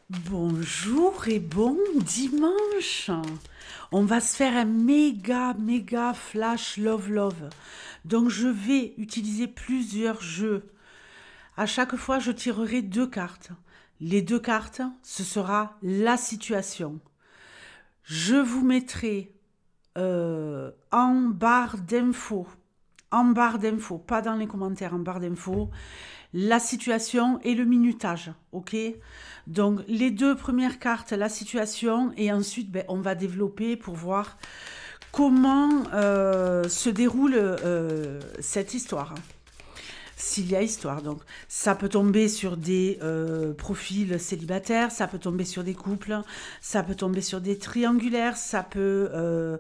Bonjour et bon dimanche. On va se faire un méga flash love. Donc je vais utiliser plusieurs jeux. À chaque fois, je tirerai deux cartes. Les deux cartes, ce sera la situation. Je vous mettrai en barre d'infos. En barre d'infos, pas dans les commentaires, en barre d'infos, la situation et le minutage, ok? Donc les deux premières cartes, la situation, et ensuite on va développer pour voir comment se déroule cette histoire. S'il y a histoire, donc ça peut tomber sur des profils célibataires, ça peut tomber sur des couples, ça peut tomber sur des triangulaires, ça peut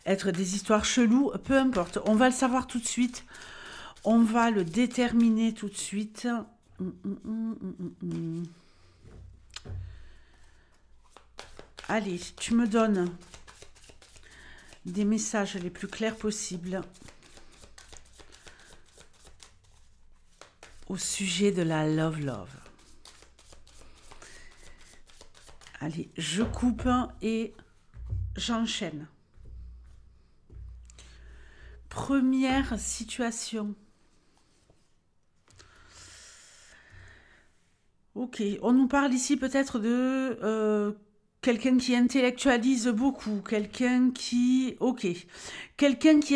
être des histoires cheloues, peu importe. On va le savoir tout de suite, on va le déterminer tout de suite. Allez, tu me donnes des messages les plus clairs possibles au sujet de la love. Allez, je coupe et j'enchaîne. Première situation. Ok, on nous parle ici peut-être de quelqu'un qui intellectualise beaucoup, quelqu'un qui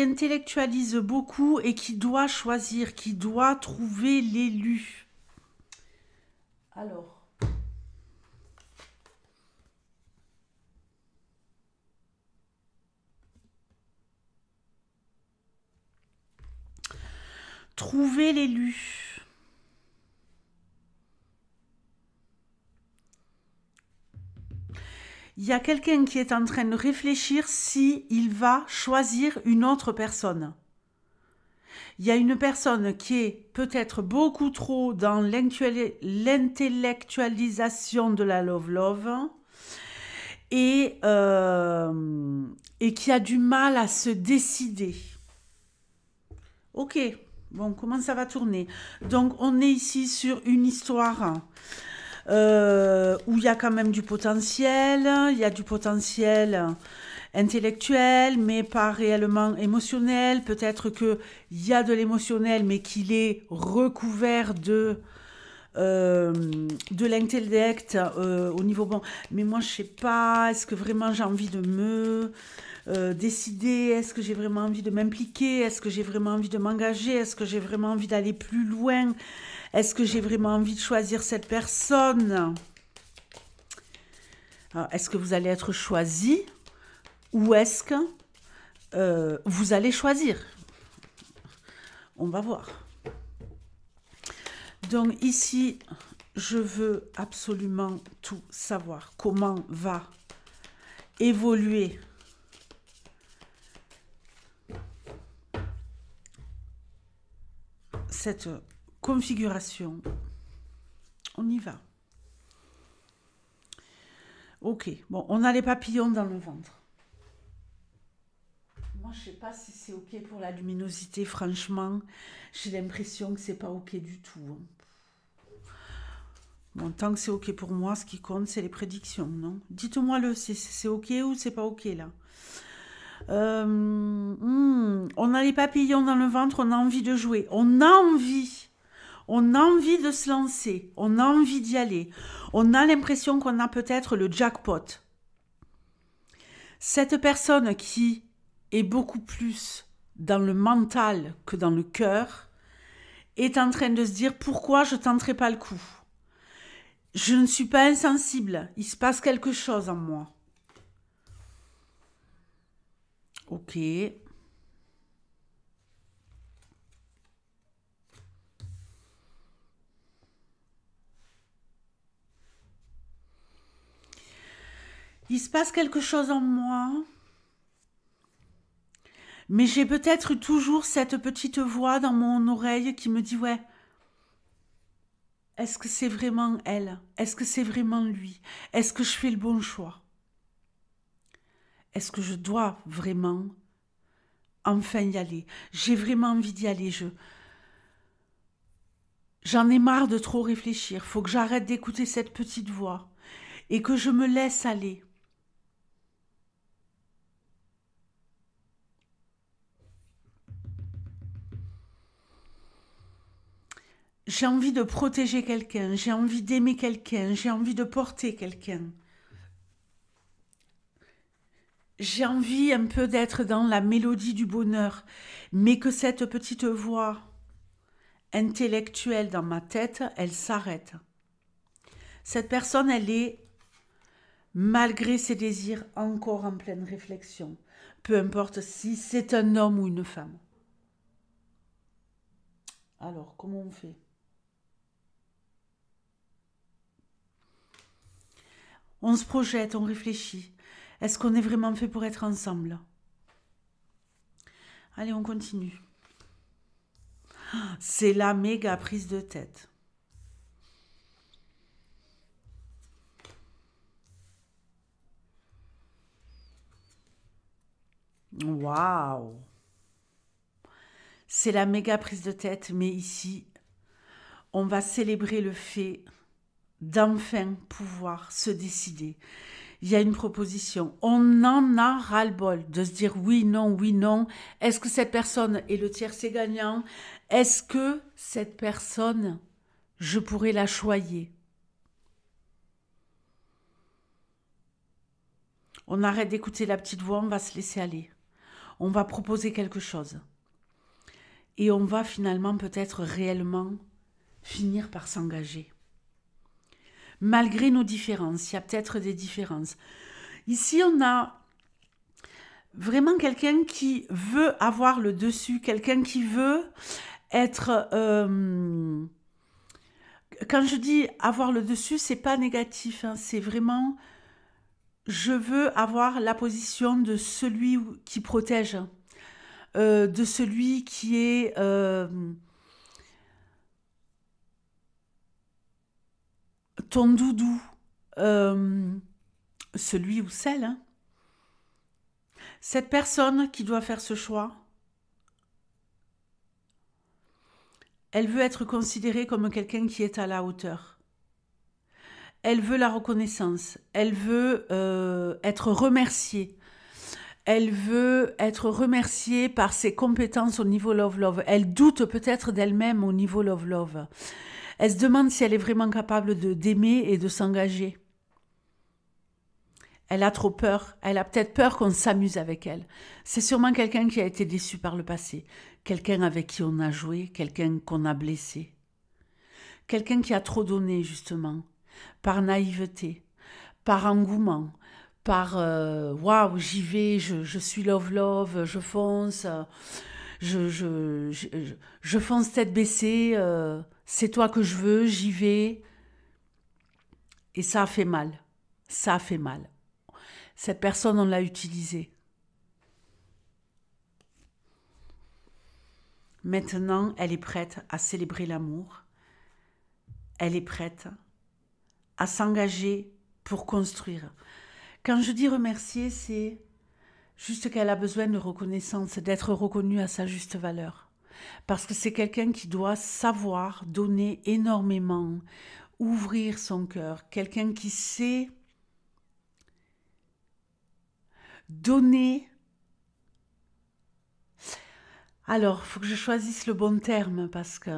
intellectualise beaucoup et qui doit choisir, qui doit trouver l'élu. Alors. Trouver l'élu. Il y a quelqu'un qui est en train de réfléchir si il va choisir une autre personne. Il y a une personne qui est peut-être beaucoup trop dans l'intellectualisation de la love et qui a du mal à se décider. Ok, bon, comment ça va tourner? Donc, on est ici sur une histoire où il y a quand même du potentiel, il y a du potentiel intellectuel, mais pas réellement émotionnel. Peut-être qu'il y a de l'émotionnel, mais qu'il est recouvert de l'intellect au niveau bon. Mais moi, je sais pas, est-ce que vraiment j'ai envie de me décider? Est-ce que j'ai vraiment envie de m'impliquer? Est-ce que j'ai vraiment envie de m'engager? Est-ce que j'ai vraiment envie d'aller plus loin? Est-ce que j'ai vraiment envie de choisir cette personne? Est-ce que vous allez être choisi ou est-ce que vous allez choisir? On va voir. Donc ici, je veux absolument tout savoir. Comment va évoluer cette configuration. On y va. Ok, bon, on a les papillons dans le ventre. Moi, je sais pas si c'est ok pour la luminosité, franchement. J'ai l'impression que c'est pas ok du tout. Bon, tant que c'est ok pour moi, ce qui compte, c'est les prédictions, non? Dites-moi c'est ok ou c'est pas ok, là? On a les papillons dans le ventre, on a envie de jouer. On a envie de se lancer, on a envie d'y aller. On a l'impression qu'on a peut-être le jackpot. Cette personne qui est beaucoup plus dans le mental que dans le cœur est en train de se dire pourquoi je tenterai pas le coup. Je ne suis pas insensible, il se passe quelque chose en moi. Ok. Il se passe quelque chose en moi, mais j'ai peut-être toujours cette petite voix dans mon oreille qui me dit ouais, est-ce que c'est vraiment elle? Est-ce que c'est vraiment lui? Est-ce que je fais le bon choix? Est-ce que je dois vraiment enfin y aller? J'ai vraiment envie d'y aller. J'en ai marre de trop réfléchir. Faut que j'arrête d'écouter cette petite voix. et que je me laisse aller. J'ai envie de protéger quelqu'un, j'ai envie d'aimer quelqu'un, j'ai envie de porter quelqu'un. J'ai envie un peu d'être dans la mélodie du bonheur, mais que cette petite voix intellectuelle dans ma tête, elle s'arrête. Cette personne, elle est, malgré ses désirs, encore en pleine réflexion. Peu importe si c'est un homme ou une femme. Alors, comment on fait? On se projette, on réfléchit. Est-ce qu'on est vraiment fait pour être ensemble? Allez, on continue. C'est la méga prise de tête. Waouh! C'est la méga prise de tête, mais ici, on va célébrer le fait d'enfin pouvoir se décider. Il y a une proposition. On en a ras-le-bol de se dire oui, non, oui, non. Est-ce que cette personne est le tiercé gagnant? Est-ce que cette personne, je pourrais la choyer? On arrête d'écouter la petite voix, on va se laisser aller. On va proposer quelque chose. Et on va finalement peut-être réellement finir par s'engager. Malgré nos différences, il y a peut-être des différences. Ici, on a vraiment quelqu'un qui veut avoir le dessus, quelqu'un qui veut être... quand je dis avoir le dessus, c'est pas négatif, hein, c'est vraiment... Je veux avoir la position de celui qui protège, de celui qui est... ton doudou, celui ou celle, hein. Cette personne qui doit faire ce choix, elle veut être considérée comme quelqu'un qui est à la hauteur. Elle veut la reconnaissance, elle veut être remerciée. Elle veut être remerciée par ses compétences au niveau love-love. Elle doute peut-être d'elle-même au niveau love-love. Elle se demande si elle est vraiment capable d'aimer et de s'engager. Elle a trop peur. Elle a peut-être peur qu'on s'amuse avec elle. C'est sûrement quelqu'un qui a été déçu par le passé. Quelqu'un avec qui on a joué. Quelqu'un qu'on a blessé. Quelqu'un qui a trop donné, justement. Par naïveté. Par engouement. Par waouh, j'y vais, je suis love, je fonce. Je fonce tête baissée, c'est toi que je veux, j'y vais. Et ça a fait mal. Ça a fait mal. Cette personne, on l'a utilisée. Maintenant, elle est prête à célébrer l'amour. Elle est prête à s'engager pour construire. Quand je dis remercier, c'est juste qu'elle a besoin de reconnaissance, d'être reconnue à sa juste valeur. Parce que c'est quelqu'un qui doit savoir donner énormément, ouvrir son cœur. Quelqu'un qui sait donner. Alors, il faut que je choisisse le bon terme parce que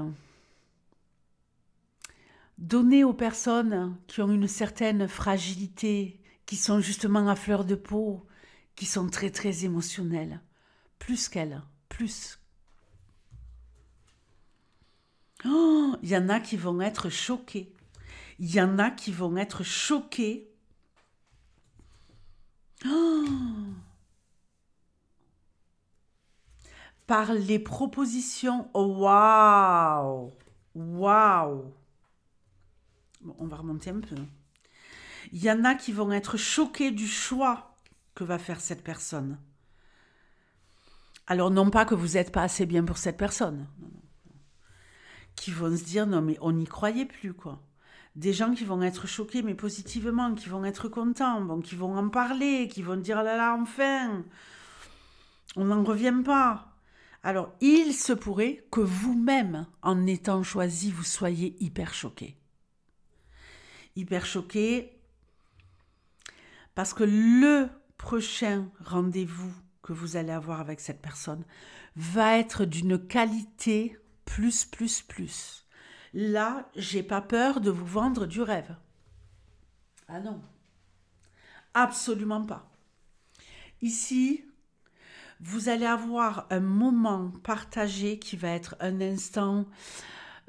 donner aux personnes qui ont une certaine fragilité, qui sont justement à fleur de peau, qui sont très très émotionnelles, plus qu'elles, plus. Oh, il y en a qui vont être choqués. Il y en a qui vont être choqués. Oh, par les propositions. Oh, waouh! Waouh! Bon, on va remonter un peu. Il y en a qui vont être choqués du choix que va faire cette personne. Alors, non pas que vous n'êtes pas assez bien pour cette personne. Non. Qui vont se dire, non mais on n'y croyait plus, quoi. Des gens qui vont être choqués, mais positivement, qui vont être contents, bon, qui vont en parler, qui vont dire, ah là là, enfin, on n'en revient pas. Alors, il se pourrait que vous-même, en étant choisi, vous soyez hyper choqué. Hyper choqué Parce que le prochain rendez-vous que vous allez avoir avec cette personne va être d'une qualité plus. Là, j'ai pas peur de vous vendre du rêve. Ah non, absolument pas. Ici, vous allez avoir un moment partagé qui va être un instant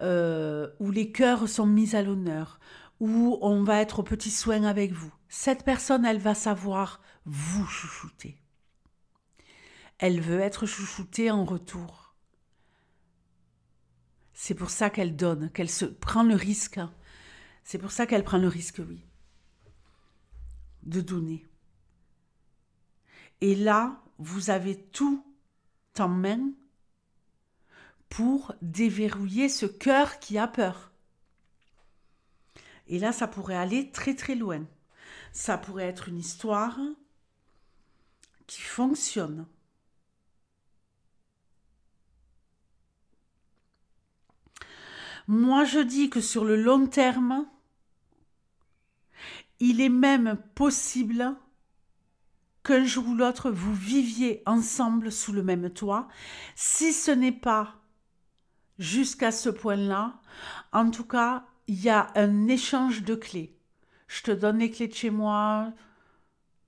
où les cœurs sont mis à l'honneur, où on va être aux petits soins avec vous. Cette personne, elle va savoir vous chouchouter. Elle veut être chouchoutée en retour. C'est pour ça qu'elle donne, qu'elle se prend le risque. C'est pour ça qu'elle prend le risque, oui, de donner. Et là, vous avez tout en main pour déverrouiller ce cœur qui a peur. Et là, ça pourrait aller très loin. Ça pourrait être une histoire qui fonctionne. Moi, je dis que sur le long terme, il est même possible qu'un jour ou l'autre, vous viviez ensemble sous le même toit. Si ce n'est pas jusqu'à ce point-là, en tout cas, il y a un échange de clés. Je te donne les clés de chez moi,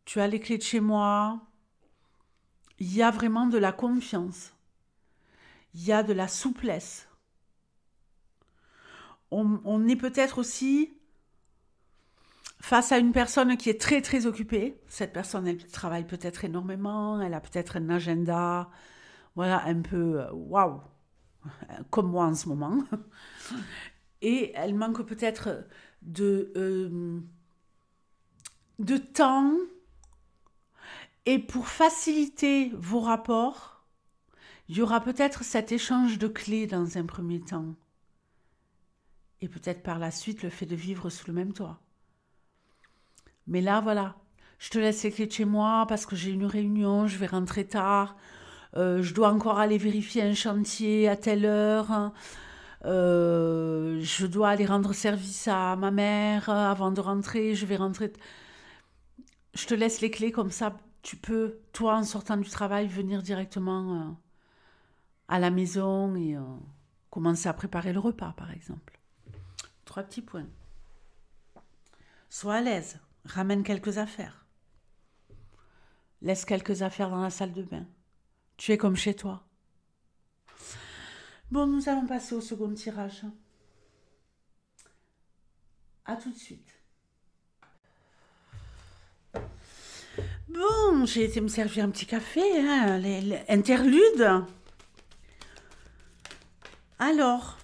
tu as les clés de chez moi. Il y a vraiment de la confiance. Il y a de la souplesse. On est peut-être aussi face à une personne qui est très occupée. Cette personne, elle travaille peut-être énormément, elle a peut-être un agenda, voilà, un peu waouh, comme moi en ce moment. Et elle manque peut-être de temps. Et pour faciliter vos rapports, il y aura peut-être cet échange de clés dans un premier temps. Et peut-être par la suite le fait de vivre sous le même toit. Mais là, voilà, je te laisse les clés de chez moi parce que j'ai une réunion, je vais rentrer tard, je dois encore aller vérifier un chantier à telle heure, je dois aller rendre service à ma mère avant de rentrer, je vais rentrer. Je te laisse les clés comme ça, tu peux, toi, en sortant du travail, venir directement à la maison et commencer à préparer le repas, par exemple. 3 petits points. Sois à l'aise. Ramène quelques affaires. Laisse quelques affaires dans la salle de bain. Tu es comme chez toi. Bon, nous allons passer au second tirage. À tout de suite. Bon, j'ai été me servir un petit café, hein, l'interlude. Alors,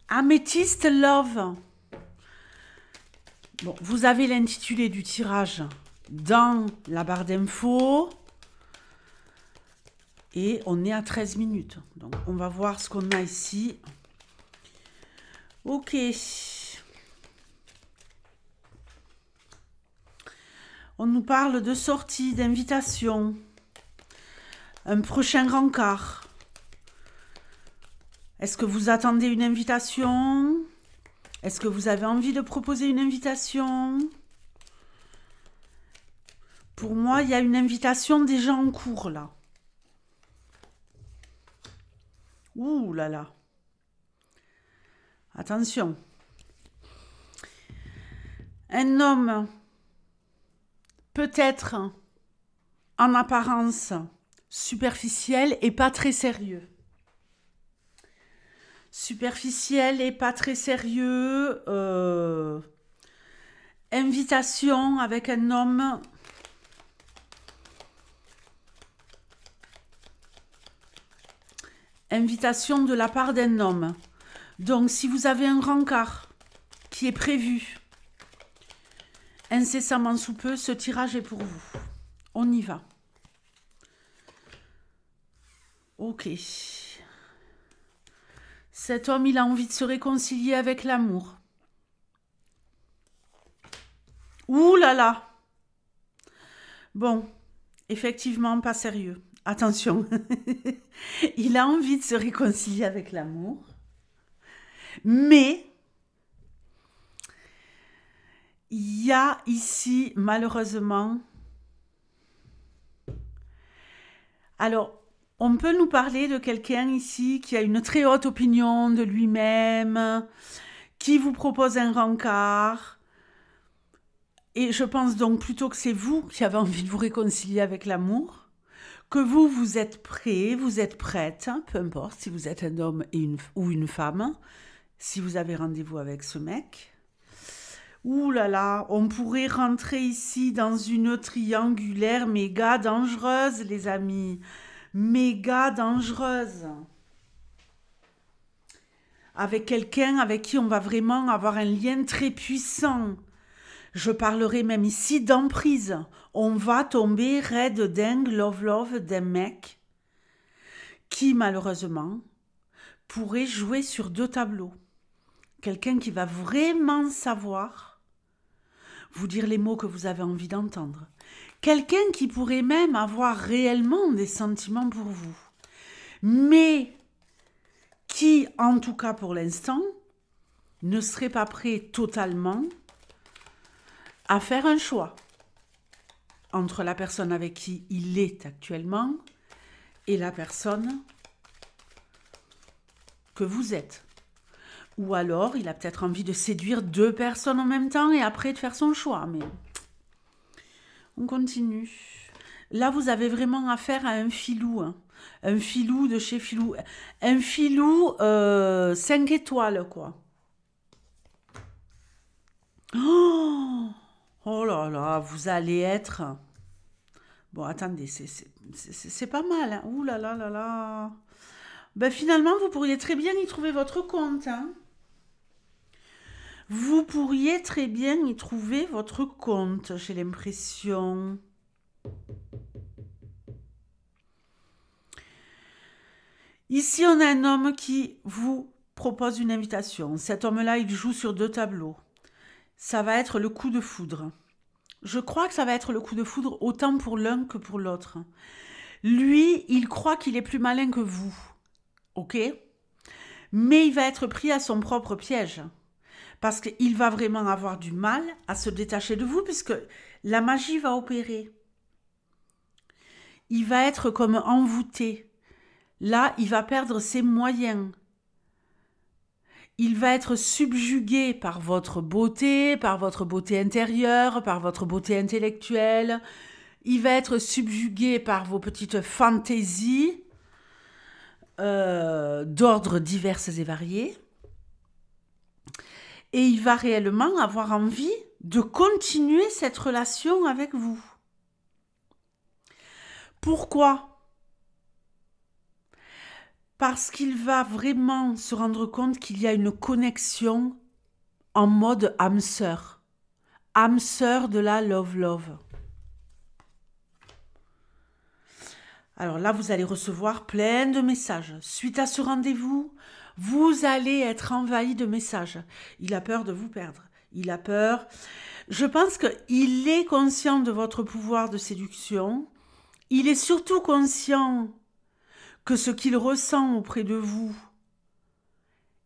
Amethyst Love. Bon, vous avez l'intitulé du tirage dans la barre d'infos. Et on est à 13 minutes. Donc, on va voir ce qu'on a ici. Ok. On nous parle de sortie, d'invitation. Un prochain rencard. Est-ce que vous attendez une invitation ? Est-ce que vous avez envie de proposer une invitation ? Pour moi, il y a une invitation déjà en cours, là. Ouh là là. Attention. Un homme, peut-être en apparence superficiel et pas très sérieux. Superficiel et pas très sérieux. Invitation avec un homme. Invitation de la part d'un homme. Donc, si vous avez un rencard qui est prévu incessamment sous peu, ce tirage est pour vous. On y va. Ok. Cet homme, il a envie de se réconcilier avec l'amour. Ouh là là. Bon, effectivement, pas sérieux. Attention. Il a envie de se réconcilier avec l'amour. Mais il y a ici, malheureusement... Alors, on peut nous parler de quelqu'un ici qui a une très haute opinion de lui-même, qui vous propose un rencard. Et je pense donc plutôt que c'est vous qui avez envie de vous réconcilier avec l'amour, que vous êtes prêt, vous êtes prête, hein, peu importe si vous êtes un homme ou une femme, si vous avez rendez-vous avec ce mec. Ouh là là, on pourrait rentrer ici dans une triangulaire méga dangereuse, les amis. Méga dangereuse. Avec quelqu'un avec qui on va vraiment avoir un lien très puissant. Je parlerai même ici d'emprise. On va tomber raide dingue, love d'un mec qui, malheureusement, pourrait jouer sur 2 tableaux. Quelqu'un qui va vraiment savoir vous dire les mots que vous avez envie d'entendre. Quelqu'un qui pourrait même avoir réellement des sentiments pour vous. Mais qui, en tout cas pour l'instant, ne serait pas prêt totalement à faire un choix entre la personne avec qui il est actuellement et la personne que vous êtes. Ou alors, il a peut-être envie de séduire 2 personnes en même temps et après de faire son choix. Mais on continue. Là, vous avez vraiment affaire à un filou. Hein. Un filou de chez Filou. Un filou 5 étoiles, quoi. Oh là là, vous allez être... Bon, attendez, c'est pas mal. Hein. Ouh là là là là. Ben, finalement, vous pourriez très bien y trouver votre compte. Hein. Vous pourriez très bien y trouver votre compte, j'ai l'impression. Ici, on a un homme qui vous propose une invitation. Cet homme-là, il joue sur 2 tableaux. Ça va être le coup de foudre. Je crois que ça va être le coup de foudre autant pour l'un que pour l'autre. Lui, il croit qu'il est plus malin que vous. Ok ? Mais il va être pris à son propre piège. Parce qu'il va vraiment avoir du mal à se détacher de vous puisque la magie va opérer. Il va être comme envoûté. Là, il va perdre ses moyens. Il va être subjugué par votre beauté intérieure, par votre beauté intellectuelle. Il va être subjugué par vos petites fantaisies d'ordre divers et variés. Et il va réellement avoir envie de continuer cette relation avec vous. Pourquoi ? Parce qu'il va vraiment se rendre compte qu'il y a une connexion en mode âme sœur de la love. Alors là, vous allez recevoir plein de messages. Suite à ce rendez-vous, vous allez être envahi de messages. Il a peur de vous perdre. Il a peur. Je pense qu'il est conscient de votre pouvoir de séduction. Il est surtout conscient que ce qu'il ressent auprès de vous,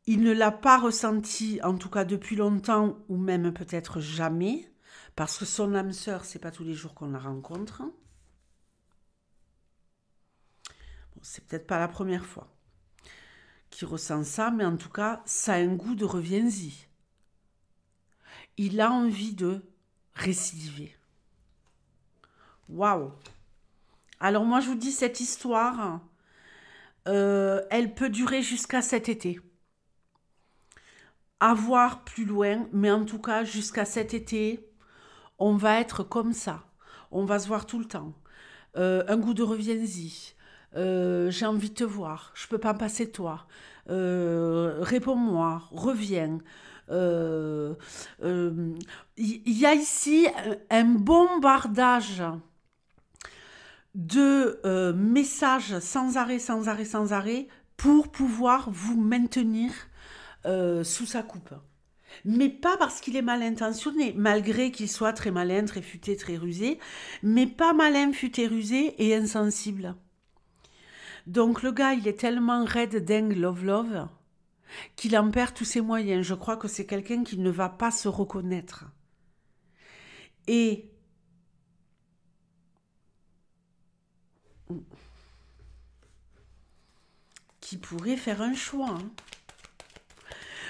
il ne l'a pas ressenti, en tout cas depuis longtemps, ou même peut-être jamais, parce que son âme sœur, c'est pas tous les jours qu'on la rencontre. Bon, c'est peut-être pas la première fois qu'il ressent ça, mais en tout cas, ça a un goût de reviens-y. Il a envie de récidiver. Waouh! Alors moi, je vous dis, cette histoire, elle peut durer jusqu'à cet été. À voir plus loin, mais en tout cas, jusqu'à cet été, on va être comme ça. On va se voir tout le temps. Un goût de reviens-y. J'ai envie de te voir. Je peux pas me passer de toi. Réponds-moi. Reviens. Il y a ici un bombardage de messages sans arrêt, pour pouvoir vous maintenir sous sa coupe. Mais pas parce qu'il est mal intentionné, malgré qu'il soit très malin, très futé, très rusé, mais pas malin, futé, rusé et insensible. Donc le gars, il est tellement raide, dingue, love, qu'il en perd tous ses moyens. Je crois que c'est quelqu'un qui ne va pas se reconnaître. et qui pourrait faire un choix. Hein.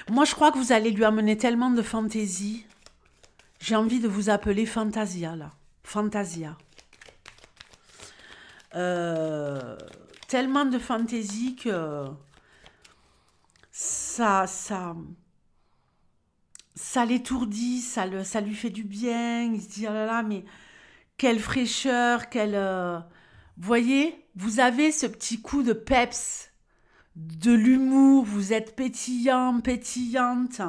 Moi, je crois que vous allez lui amener tellement de fantaisie. J'ai envie de vous appeler Fantasia, là. Fantasia. Tellement de fantaisie que ça l'étourdit, ça lui fait du bien. Il se dit, oh là là, mais quelle fraîcheur, Vous voyez, vous avez ce petit coup de peps, de l'humour, vous êtes pétillant, pétillante.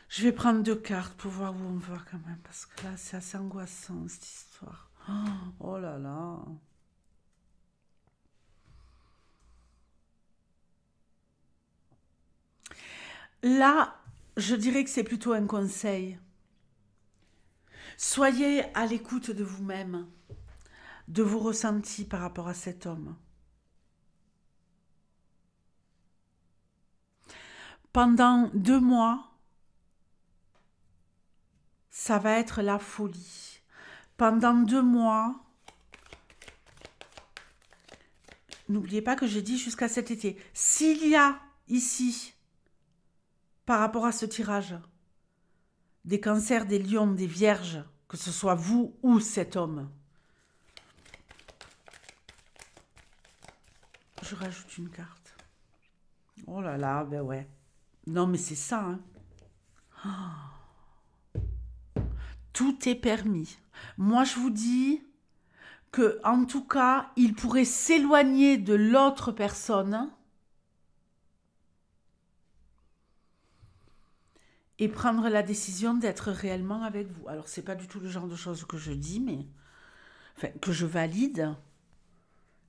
Je vais prendre 2 cartes pour voir où on va quand même, parce que là, c'est assez angoissant, cette histoire. Oh là là. Là, je dirais que c'est plutôt un conseil. Soyez à l'écoute de vous-même, de vos ressentis par rapport à cet homme. Pendant 2 mois, ça va être la folie. Pendant 2 mois, n'oubliez pas que j'ai dit jusqu'à cet été. S'il y a ici, par rapport à ce tirage, des cancers, des lions, des vierges, que ce soit vous ou cet homme, je rajoute une carte. Oh là là, ben ouais. Non, mais c'est ça, hein. Tout est permis. Moi, je vous dis que, en tout cas, il pourrait s'éloigner de l'autre personne et prendre la décision d'être réellement avec vous. Alors, c'est pas du tout le genre de choses que je dis, mais enfin, que je valide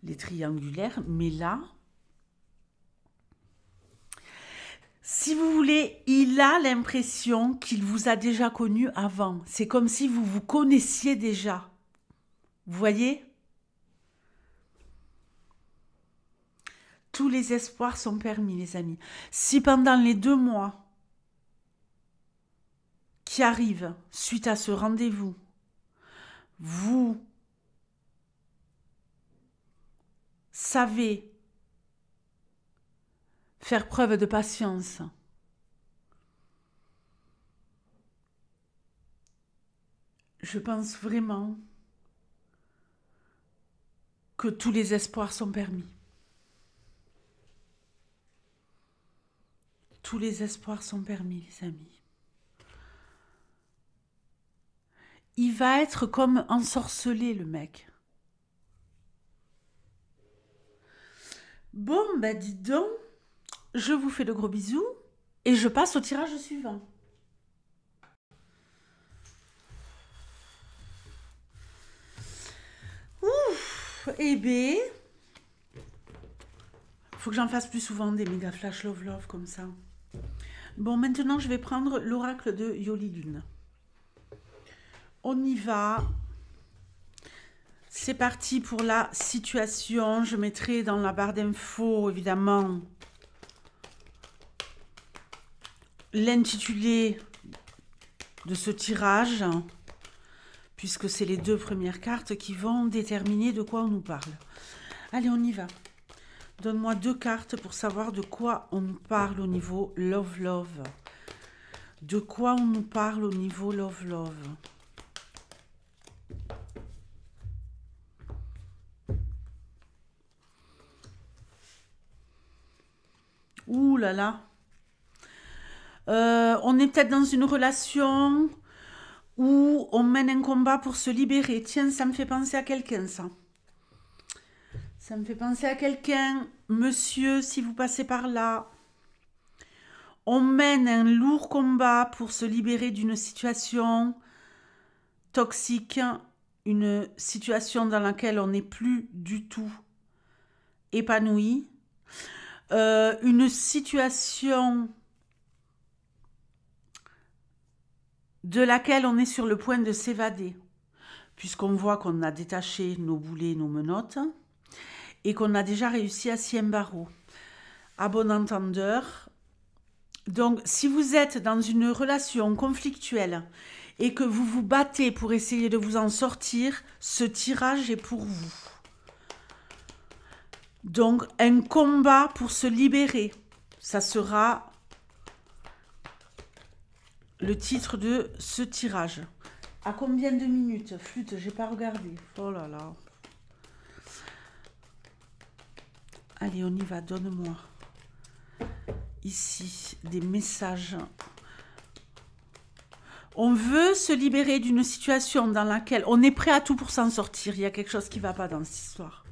les triangulaires, mais là, si vous voulez, il a l'impression qu'il vous a déjà connu avant. C'est comme si vous vous connaissiez déjà. Vous voyez? Tous les espoirs sont permis, les amis. Si pendant les 2 mois qui arrivent suite à ce rendez-vous, vous savez faire preuve de patience, je pense vraiment que tous les espoirs sont permis. Tous les espoirs sont permis, les amis. Il va être comme ensorcelé, le mec. Bon, bah dites donc, je vous fais de gros bisous et je passe au tirage suivant. Ouf, eh bien, faut que j'en fasse plus souvent des méga flash love love comme ça. Bon, maintenant, je vais prendre l'oracle de Yoli Lune. On y va. C'est parti pour la situation. Je mettrai dans la barre d'infos, évidemment, l'intitulé de ce tirage, puisque c'est les 2 premières cartes qui vont déterminer de quoi on nous parle. Allez, on y va. Donne-moi 2 cartes pour savoir de quoi on nous parle au niveau love love. De quoi on nous parle au niveau love love. Ouh là là. On est peut-être dans une relation où on mène un combat pour se libérer. Tiens, ça me fait penser à quelqu'un, ça. Ça me fait penser à quelqu'un. Monsieur, si vous passez par là, on mène un lourd combat pour se libérer d'une situation toxique, une situation dans laquelle on n'est plus du tout épanoui, une situation de laquelle on est sur le point de s'évader, puisqu'on voit qu'on a détaché nos boulets, nos menottes, et qu'on a déjà réussi à scier un barreau. À bon entendeur, Donc, si vous êtes dans une relation conflictuelle et que vous vous battez pour essayer de vous en sortir, ce tirage est pour vous. Donc, un combat pour se libérer. Ça sera le titre de ce tirage. À combien de minutes? Flûte, j'ai pas regardé. Oh là là. Allez, on y va, donne-moi. Ici, des messages. On veut se libérer d'une situation dans laquelle on est prêt à tout pour s'en sortir. Il y a quelque chose qui ne va pas dans cette histoire.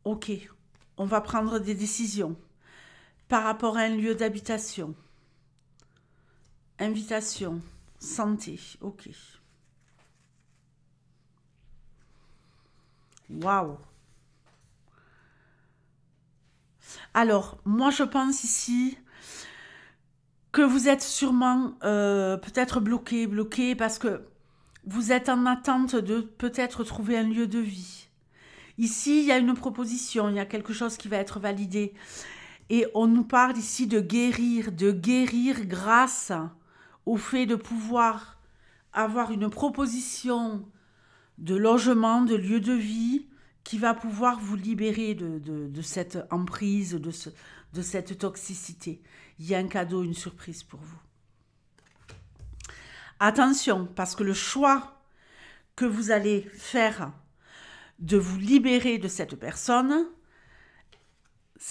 Ok, on va prendre des décisions par rapport à un lieu d'habitation. Invitation, santé, ok. Waouh! Alors, moi je pense ici que vous êtes sûrement peut-être bloqué parce que vous êtes en attente de peut-être trouver un lieu de vie. Ici, il y a une proposition, il y a quelque chose qui va être validé. Et on nous parle ici de guérir grâce au fait de pouvoir avoir une proposition de logement, de lieu de vie, qui va pouvoir vous libérer de cette emprise, de cette toxicité. Il y a un cadeau, une surprise pour vous. Attention, parce que le choix que vous allez faire de vous libérer de cette personne,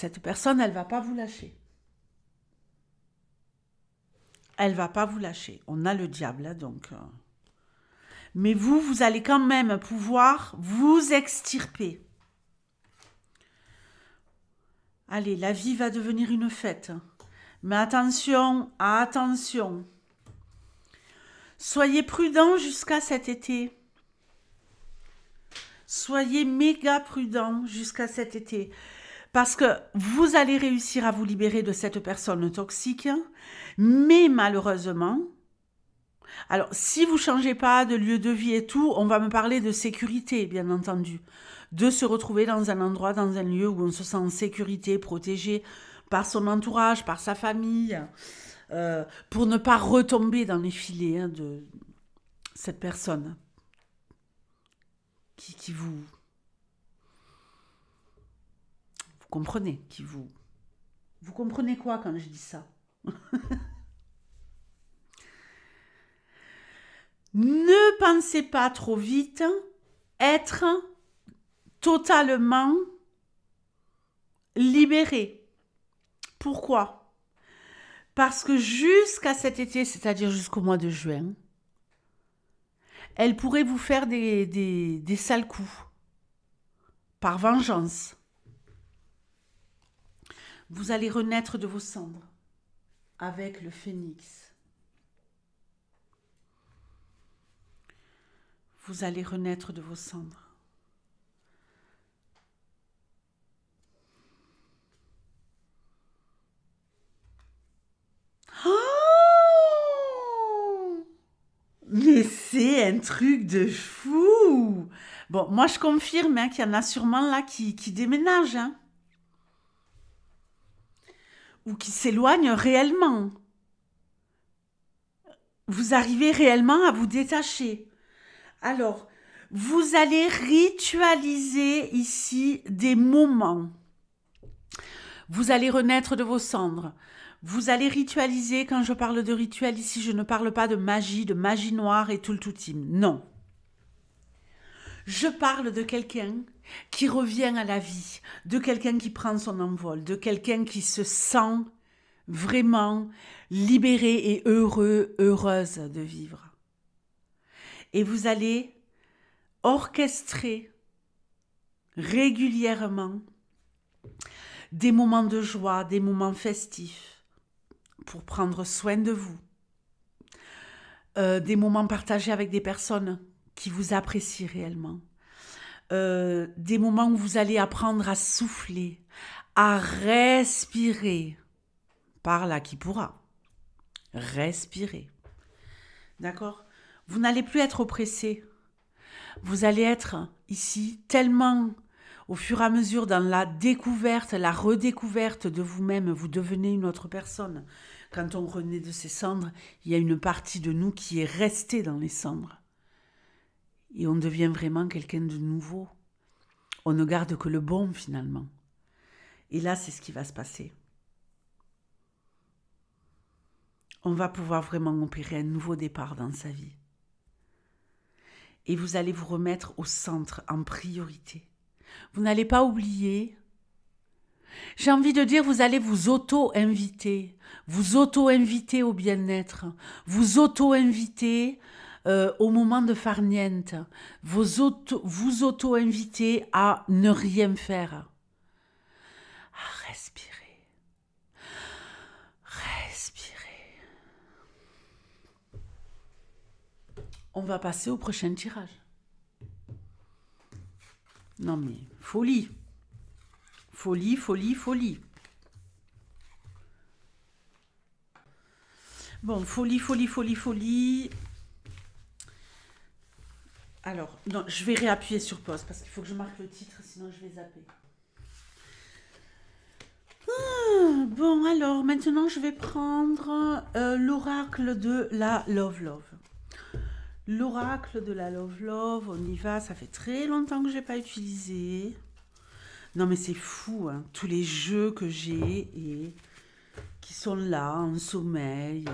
elle ne va pas vous lâcher. Elle ne va pas vous lâcher. On a le diable, hein, donc... Mais vous allez quand même pouvoir vous extirper. Allez, la vie va devenir une fête. Mais attention, attention. Soyez prudents jusqu'à cet été. Soyez méga prudents jusqu'à cet été. Parce que vous allez réussir à vous libérer de cette personne toxique. Mais malheureusement... Alors, si vous ne changez pas de lieu de vie et tout, on va me parler de sécurité, bien entendu. De se retrouver dans un endroit, dans un lieu où on se sent en sécurité, protégé par son entourage, par sa famille, pour ne pas retomber dans les filets hein, de cette personne qui vous... Vous comprenez, Vous comprenez quoi quand je dis ça? Ne pensez pas trop vite, être totalement libéré. Pourquoi? Parce que jusqu'à cet été, c'est-à-dire jusqu'au mois de juin, elle pourrait vous faire des sales coups, par vengeance. Vous allez renaître de vos cendres avec le phénix. Vous allez renaître de vos cendres. Oh! Mais c'est un truc de fou! Bon, moi je confirme hein, qu'il y en a sûrement là qui déménagent. Hein, ou qui s'éloignent réellement. Vous arrivez réellement à vous détacher. Alors, vous allez ritualiser ici des moments. Vous allez renaître de vos cendres. Vous allez ritualiser, quand je parle de rituel ici, je ne parle pas de magie noire et tout le toutim. Non. Je parle de quelqu'un qui revient à la vie, de quelqu'un qui prend son envol, de quelqu'un qui se sent vraiment libéré et heureuse de vivre. Et vous allez orchestrer régulièrement des moments de joie, des moments festifs pour prendre soin de vous. Des moments partagés avec des personnes qui vous apprécient réellement. Des moments où vous allez apprendre à souffler, à respirer. Par là qui pourra. Respirer. D'accord ? Vous n'allez plus être oppressé. Vous allez être ici tellement Au fur et à mesure, dans la découverte, la redécouverte de vous-même, vous devenez une autre personne. Quand on renaît de ses cendres, il y a une partie de nous qui est restée dans les cendres. Et on devient vraiment quelqu'un de nouveau. On ne garde que le bon finalement. Et là, c'est ce qui va se passer. On va pouvoir vraiment opérer un nouveau départ dans sa vie. Et vous allez vous remettre au centre, en priorité. Vous n'allez pas oublier. J'ai envie de dire, vous allez vous auto-inviter. Vous auto-inviter au bien-être. Vous auto-inviter au moment de farniente. Vous auto-inviter à ne rien faire. À respirer. Respirer. On va passer au prochain tirage. Non mais, folie. Folie, folie, folie. Bon, folie, folie, folie, folie. Alors, non, je vais réappuyer sur pause parce qu'il faut que je marque le titre, sinon je vais zapper. Bon, alors, maintenant, je vais prendre l'oracle de la Love Love. L'oracle de la Love Love, on y va, ça fait très longtemps que je n'ai pas utilisé. Non mais c'est fou, hein, tous les jeux que j'ai et qui sont là, en sommeil.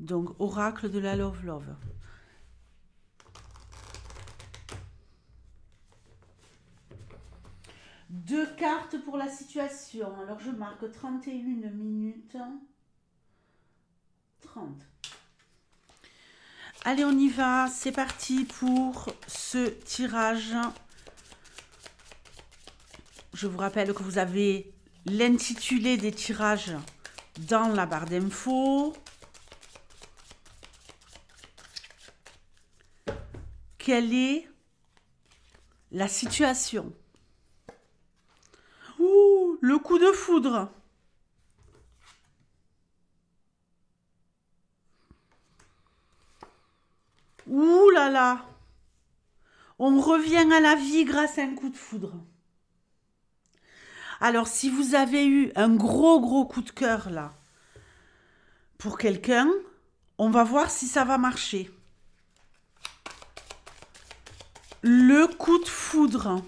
Donc, oracle de la Love Love. Deux cartes pour la situation. Alors, je marque 31 minutes 30. Allez, on y va. C'est parti pour ce tirage. Je vous rappelle que vous avez l'intitulé des tirages dans la barre d'infos. Quelle est la situation? Ouh, le coup de foudre. Ouh là là. On revient à la vie grâce à un coup de foudre. Alors, si vous avez eu un gros coup de cœur là, pour quelqu'un, on va voir si ça va marcher. Le coup de foudre.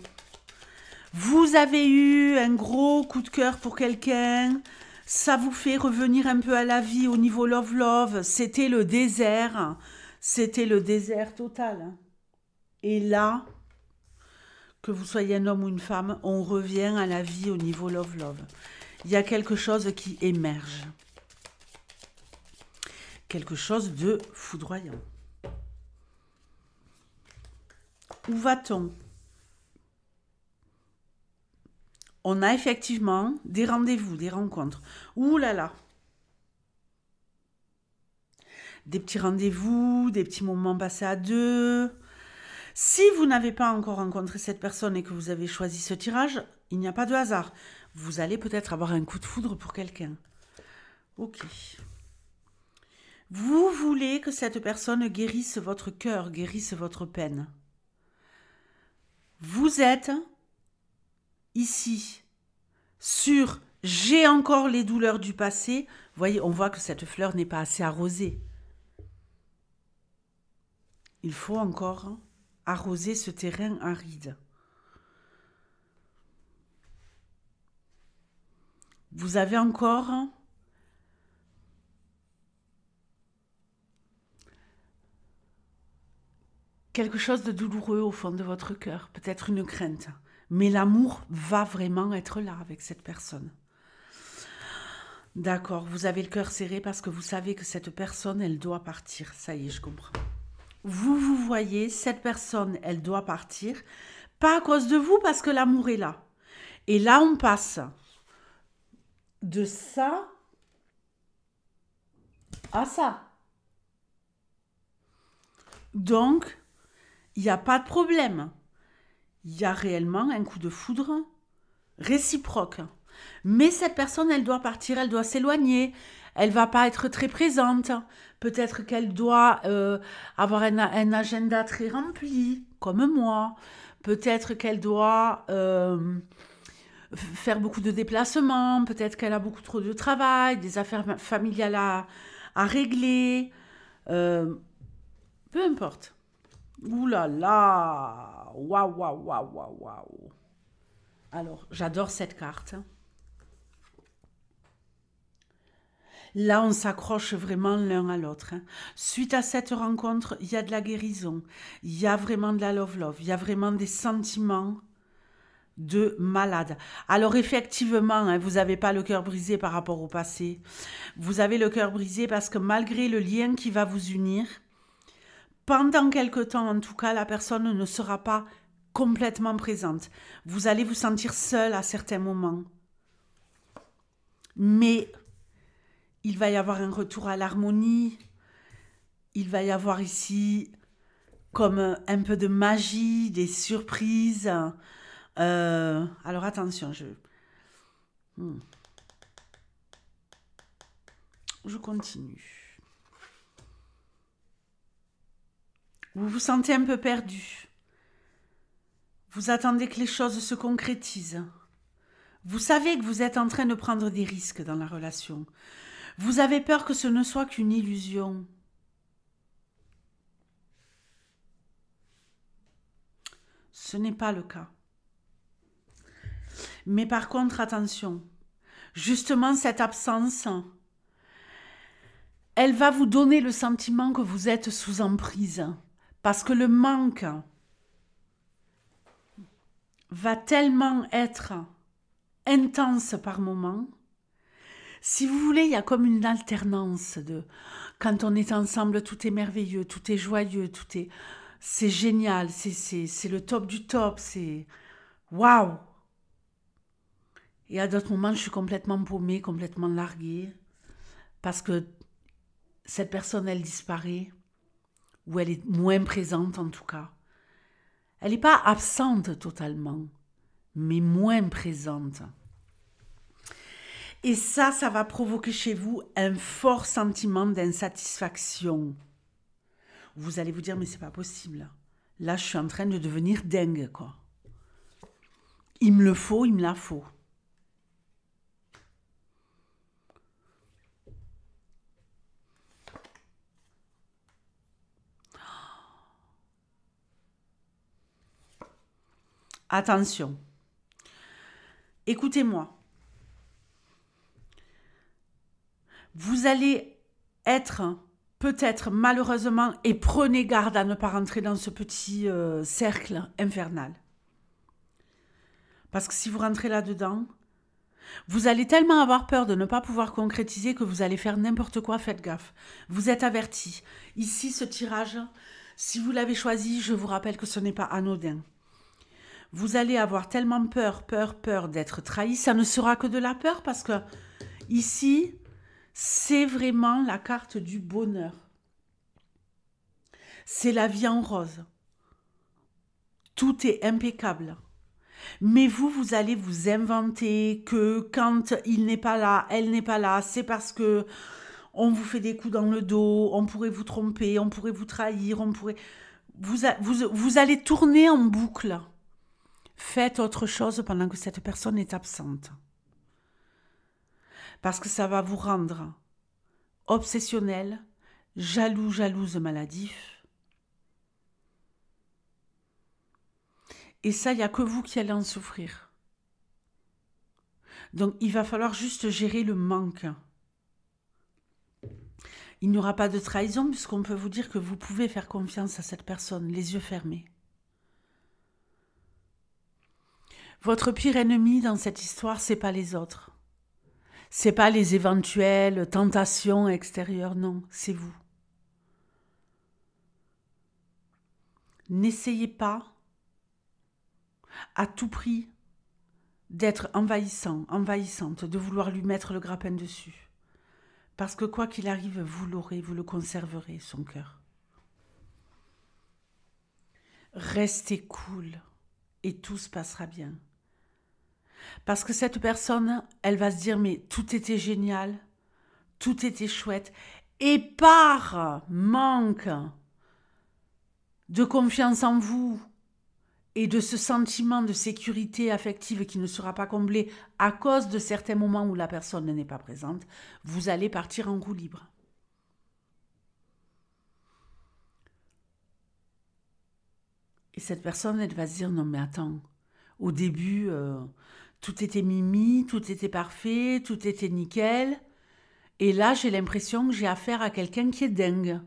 Vous avez eu un gros coup de cœur pour quelqu'un, ça vous fait revenir un peu à la vie au niveau love, c'était le désert total. Et là, que vous soyez un homme ou une femme, on revient à la vie au niveau love. Il y a quelque chose qui émerge. Quelque chose de foudroyant. Où va-t-on? On a effectivement des rendez-vous, des rencontres. Ouh là là! Des petits rendez-vous, des petits moments passés à deux. Si vous n'avez pas encore rencontré cette personne et que vous avez choisi ce tirage, il n'y a pas de hasard. Vous allez peut-être avoir un coup de foudre pour quelqu'un. Ok. Vous voulez que cette personne guérisse votre cœur, guérisse votre peine. Vous êtes ici sur « j'ai encore les douleurs du passé ». Vous voyez, on voit que cette fleur n'est pas assez arrosée. Il faut encore arroser ce terrain aride. Vous avez encore quelque chose de douloureux au fond de votre cœur, peut-être une crainte. Mais l'amour va vraiment être là avec cette personne. D'accord, vous avez le cœur serré parce que vous savez que cette personne, elle doit partir. Ça y est, je comprends. Vous voyez, cette personne, elle doit partir. Pas à cause de vous, parce que l'amour est là. Et là, on passe de ça à ça. Donc, il n'y a pas de problème. Il y a réellement un coup de foudre réciproque. Mais cette personne, elle doit partir, elle doit s'éloigner. Elle ne va pas être très présente. Peut-être qu'elle doit avoir un agenda très rempli, comme moi. Peut-être qu'elle doit faire beaucoup de déplacements, peut-être qu'elle a beaucoup trop de travail, des affaires familiales à régler, euh, peu importe. Ouh là là, waouh, waouh, waouh, waouh, waouh. Alors, j'adore cette carte. Là, on s'accroche vraiment l'un à l'autre. Suite à cette rencontre, il y a de la guérison, il y a vraiment de la love-love, il y a vraiment des sentiments de malade. Alors effectivement, hein, vous n'avez pas le cœur brisé par rapport au passé. Vous avez le cœur brisé parce que malgré le lien qui va vous unir, pendant quelque temps en tout cas, la personne ne sera pas complètement présente. Vous allez vous sentir seul à certains moments. Mais il va y avoir un retour à l'harmonie. Il va y avoir ici comme un peu de magie, des surprises. Alors attention, je continue. Vous vous sentez un peu perdu. Vous attendez que les choses se concrétisent. Vous savez que vous êtes en train de prendre des risques dans la relation. Vous avez peur que ce ne soit qu'une illusion. Ce n'est pas le cas. Mais par contre, attention, justement cette absence, elle va vous donner le sentiment que vous êtes sous emprise. Parce que le manque va tellement être intense par moment. Si vous voulez, il y a comme une alternance de quand on est ensemble, tout est merveilleux, tout est joyeux, c'est génial, c'est le top du top, c'est waouh. Et à d'autres moments, je suis complètement paumée, complètement larguée, parce que cette personne, elle disparaît, ou elle est moins présente en tout cas. Elle n'est pas absente totalement, mais moins présente. Et ça va provoquer chez vous un fort sentiment d'insatisfaction. Vous allez vous dire, mais c'est pas possible. Là, je suis en train de devenir dingue, quoi. Il me le faut, il me la faut. Attention. Écoutez-moi. Vous allez être peut-être malheureusement, et prenez garde à ne pas rentrer dans ce petit cercle infernal. Parce que si vous rentrez là-dedans, vous allez tellement avoir peur de ne pas pouvoir concrétiser que vous allez faire n'importe quoi, faites gaffe. Vous êtes avertis. Ici, ce tirage, si vous l'avez choisi, je vous rappelle que ce n'est pas anodin. Vous allez avoir tellement peur d'être trahi. Ça ne sera que de la peur parce que ici, c'est vraiment la carte du bonheur. C'est la vie en rose. Tout est impeccable. Mais vous allez vous inventer que quand il n'est pas là, elle n'est pas là, c'est parce que on vous fait des coups dans le dos, on pourrait vous tromper, on pourrait vous trahir, vous allez tourner en boucle. Faites autre chose pendant que cette personne est absente. Parce que ça va vous rendre obsessionnel, jaloux, jalouse, maladif. Et ça, il n'y a que vous qui allez en souffrir. Donc, il va falloir juste gérer le manque. Il n'y aura pas de trahison puisqu'on peut vous dire que vous pouvez faire confiance à cette personne, les yeux fermés. Votre pire ennemi dans cette histoire, c'est pas les autres. C'est pas les éventuelles tentations extérieures, non, c'est vous. N'essayez pas à tout prix d'être envahissant, envahissante, de vouloir lui mettre le grappin dessus. Parce que quoi qu'il arrive, vous l'aurez, vous le conserverez, son cœur. Restez cool et tout se passera bien. Parce que cette personne, elle va se dire, mais tout était génial, tout était chouette. Et par manque de confiance en vous et de ce sentiment de sécurité affective qui ne sera pas comblé à cause de certains moments où la personne n'est pas présente, vous allez partir en roue libre. Et cette personne, elle va se dire, non mais attends, au début, tout était mimi, tout était parfait, tout était nickel. Et là, j'ai l'impression que j'ai affaire à quelqu'un qui est dingue.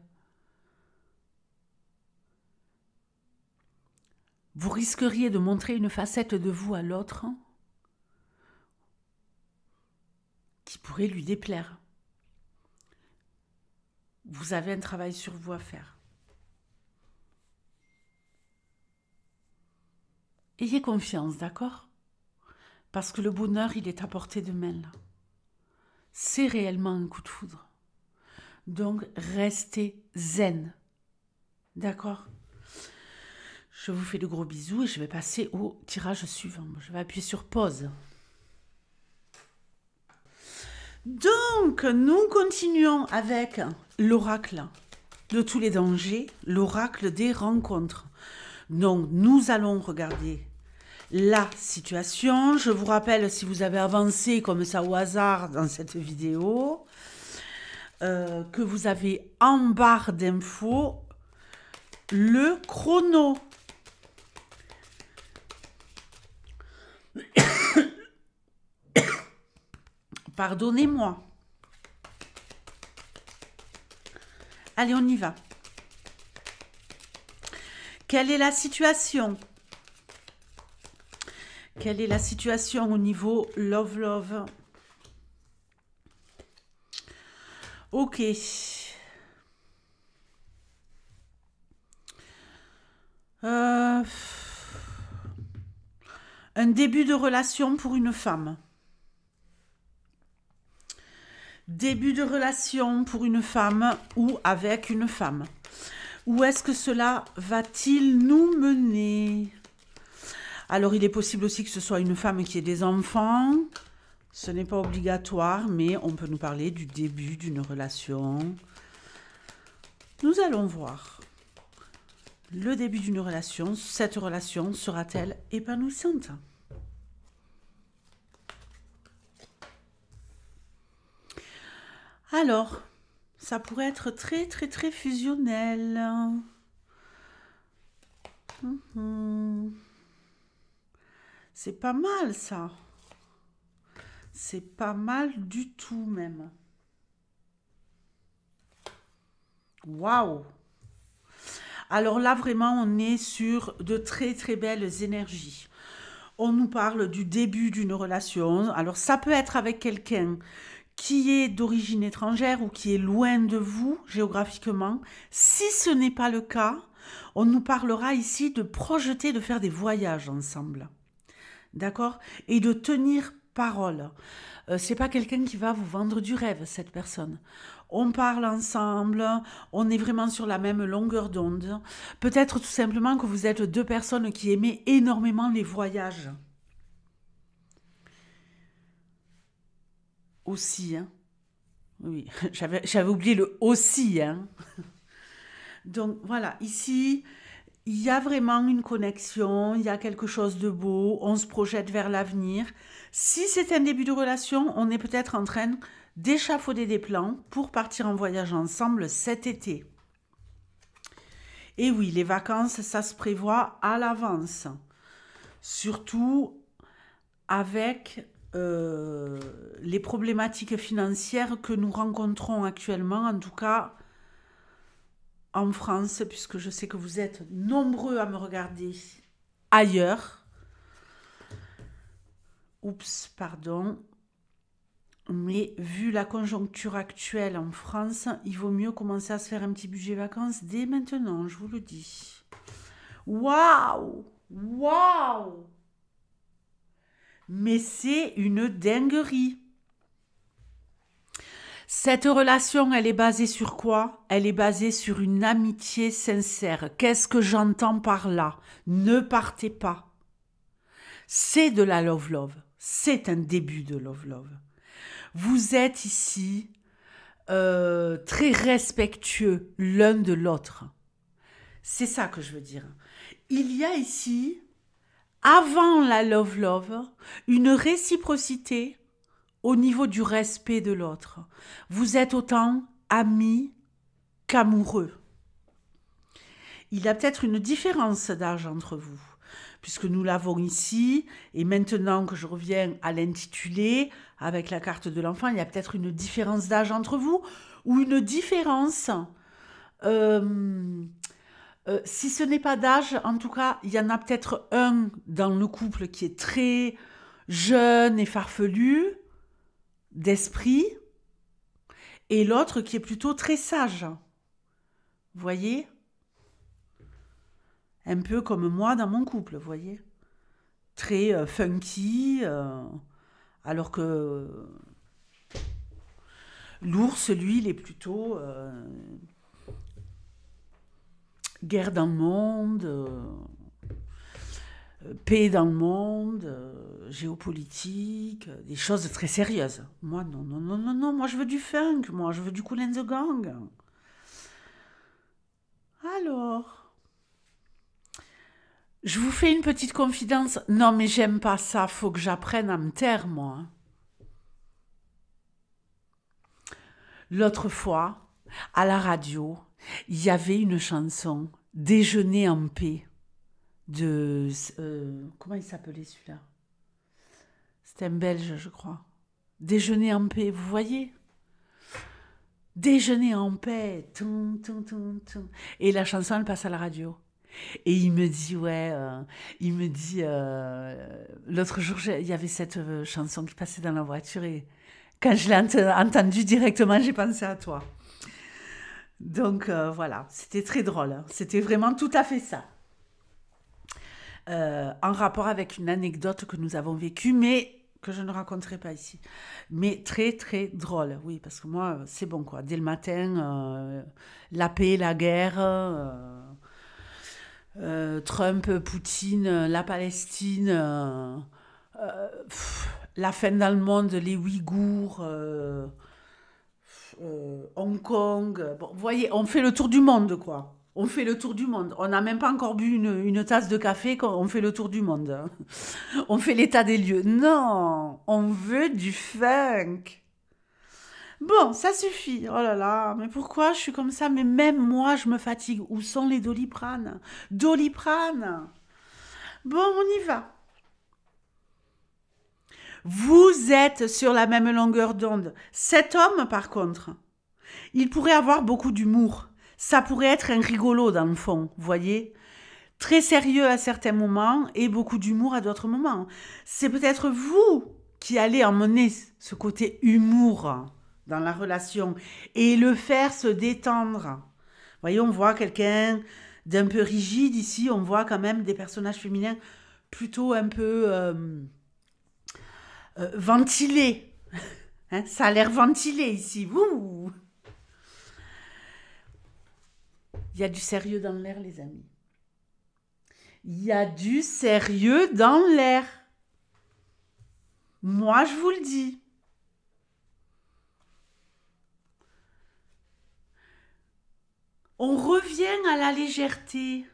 Vous risqueriez de montrer une facette de vous à l'autre qui pourrait lui déplaire. Vous avez un travail sur vous à faire. Ayez confiance, d'accord? Parce que le bonheur, il est à portée de main, là. C'est réellement un coup de foudre. Donc, restez zen. D'accord? Je vous fais de gros bisous et je vais passer au tirage suivant. Je vais appuyer sur pause. Donc, nous continuons avec l'oracle de tous les dangers, l'oracle des rencontres. Donc, nous allons regarder la situation. Je vous rappelle, si vous avez avancé comme ça au hasard dans cette vidéo, que vous avez en barre d'infos le chrono. Pardonnez-moi. Allez, on y va. Quelle est la situation? Quelle est la situation au niveau love? Ok. Un début de relation pour une femme. Début de relation pour une femme ou avec une femme. Où est-ce que cela va-t-il nous mener? Alors, il est possible aussi que ce soit une femme qui ait des enfants. Ce n'est pas obligatoire, mais on peut nous parler du début d'une relation. Nous allons voir. Le début d'une relation, cette relation sera-t-elle épanouissante? Alors, ça pourrait être très, très, très fusionnel. C'est pas mal, ça. C'est pas mal du tout, même. Waouh! Alors là, vraiment, on est sur de très, très belles énergies. On nous parle du début d'une relation. Alors, ça peut être avec quelqu'un qui est d'origine étrangère ou qui est loin de vous géographiquement. Si ce n'est pas le cas, on nous parlera ici de projeter, de faire des voyages ensemble. D'accord? Et de tenir parole. C'est pas quelqu'un qui va vous vendre du rêve, cette personne. On parle ensemble, on est vraiment sur la même longueur d'onde. Peut-être tout simplement que vous êtes deux personnes qui aimez énormément les voyages. Aussi, hein. Oui, j'avais oublié le aussi, hein. Donc voilà, ici, il y a vraiment une connexion, il y a quelque chose de beau, on se projette vers l'avenir. Si c'est un début de relation, on est peut-être en train d'échafauder des plans pour partir en voyage ensemble cet été. Et oui, les vacances, ça se prévoit à l'avance. Surtout avec les problématiques financières que nous rencontrons actuellement, en tout cas en France, puisque je sais que vous êtes nombreux à me regarder ailleurs. Oups, pardon. Mais vu la conjoncture actuelle en France, il vaut mieux commencer à se faire un petit budget vacances dès maintenant, je vous le dis. Waouh! Waouh! Mais c'est une dinguerie. Cette relation, elle est basée sur quoi? Elle est basée sur une amitié sincère. Qu'est-ce que j'entends par là? Ne partez pas. C'est de la love. C'est un début de love. Vous êtes ici très respectueux l'un de l'autre. C'est ça que je veux dire. Il y a ici avant la love, une réciprocité au niveau du respect de l'autre. Vous êtes autant amis qu'amoureux. Il y a peut-être une différence d'âge entre vous, puisque nous l'avons ici, et maintenant que je reviens à l'intitulé, avec la carte de l'enfant, il y a peut-être une différence d'âge entre vous, ou une différence, si ce n'est pas d'âge, en tout cas, il y en a peut-être un dans le couple qui est très jeune et farfelu, d'esprit, et l'autre qui est plutôt très sage. Vous voyez ? Un peu comme moi dans mon couple, vous voyez ? Très funky, alors que l'ours, lui, il est plutôt guerre dans le monde, paix dans le monde, géopolitique, des choses très sérieuses. Moi, non, non, non, non, non, moi je veux du funk, moi je veux du Kool and the Gang. Alors, je vous fais une petite confidence. Non, mais j'aime pas ça, faut que j'apprenne à me taire, moi. L'autre fois, à la radio, il y avait une chanson, Déjeuner en paix, de... comment il s'appelait celui-là? C'était un Belge, je crois. Déjeuner en paix, vous voyez? Déjeuner en paix. Tum, tum, tum, tum. Et la chanson, elle passe à la radio. Et il me dit, ouais, l'autre jour, il y avait cette chanson qui passait dans la voiture et quand je l'ai entendue directement, j'ai pensé à toi. Donc voilà, c'était très drôle. Hein. C'était vraiment tout à fait ça. En rapport avec une anecdote que nous avons vécue, mais que je ne raconterai pas ici. Mais très, très drôle, oui, parce que moi, c'est bon, quoi. Dès le matin, la paix, la guerre, Trump, Poutine, la Palestine, la fin dans le monde, les Ouïghours, Hong Kong. Bon, vous voyez, on fait le tour du monde, quoi. On fait le tour du monde. On n'a même pas encore bu une tasse de café, on fait le tour du monde. On fait l'état des lieux. Non, on veut du funk. Bon, ça suffit. Oh là là, mais pourquoi je suis comme ça? Mais même moi, je me fatigue. Où sont les Doliprane? Doliprane. Bon, on y va. Vous êtes sur la même longueur d'onde. Cet homme, par contre, il pourrait avoir beaucoup d'humour. Ça pourrait être un rigolo dans le fond, vous voyez ? Très sérieux à certains moments et beaucoup d'humour à d'autres moments. C'est peut-être vous qui allez emmener ce côté humour dans la relation et le faire se détendre. Vous voyez, on voit quelqu'un d'un peu rigide ici, on voit quand même des personnages féminins plutôt un peu ventilés. Hein, ça a l'air ventilé ici. Ouh. Il y a du sérieux dans l'air, les amis. Il y a du sérieux dans l'air. Moi, je vous le dis. On revient à la légèreté.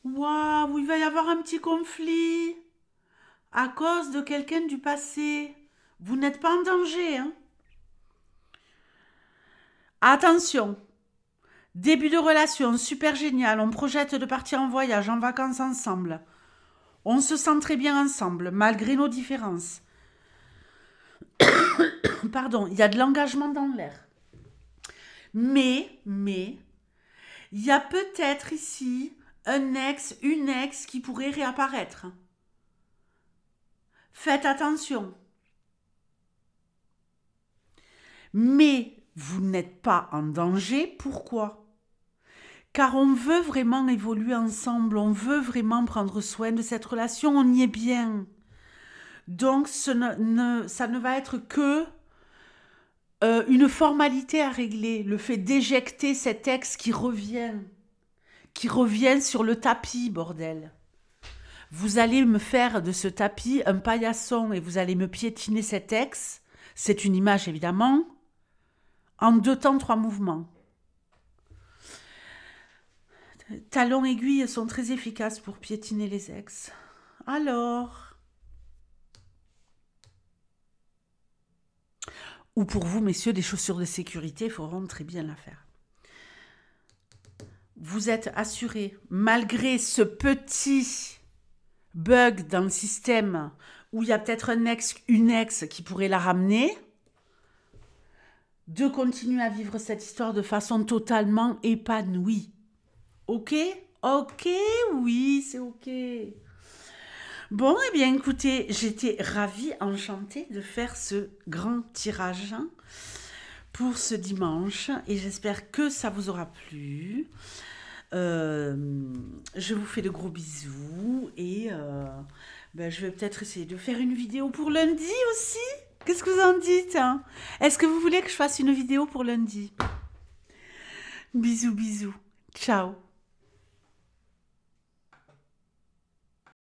Waouh, il va y avoir un petit conflit à cause de quelqu'un du passé. Vous n'êtes pas en danger, hein? Attention, début de relation, super génial, on projette de partir en voyage, en vacances ensemble. On se sent très bien ensemble, malgré nos différences. Pardon, il y a de l'engagement dans l'air. Mais, il y a peut-être ici un ex, une ex qui pourrait réapparaître. Faites attention. Mais vous n'êtes pas en danger. Pourquoi ? Car on veut vraiment évoluer ensemble, on veut vraiment prendre soin de cette relation, on y est bien. Donc ça ne va être que une formalité à régler, le fait d'éjecter cet ex qui revient sur le tapis, bordel. Vous allez me faire de ce tapis un paillasson et vous allez me piétiner cet ex, c'est une image évidemment, en 2 temps, 3 mouvements. Talons aiguilles sont très efficaces pour piétiner les ex. Alors, ou pour vous, messieurs, des chaussures de sécurité, il faut vraiment très bien la faire. Vous êtes assurés, malgré ce petit bug dans le système où il y a peut-être un ex, une ex qui pourrait la ramener, de continuer à vivre cette histoire de façon totalement épanouie. Ok? Ok, oui, c'est ok. Bon, eh bien, écoutez, j'étais ravie, enchantée de faire ce grand tirage pour ce dimanche et j'espère que ça vous aura plu. Je vous fais de gros bisous et je vais peut-être essayer de faire une vidéo pour lundi aussi. Qu'est-ce que vous en dites, hein? Est-ce que vous voulez que je fasse une vidéo pour lundi? Bisous, bisous. Ciao.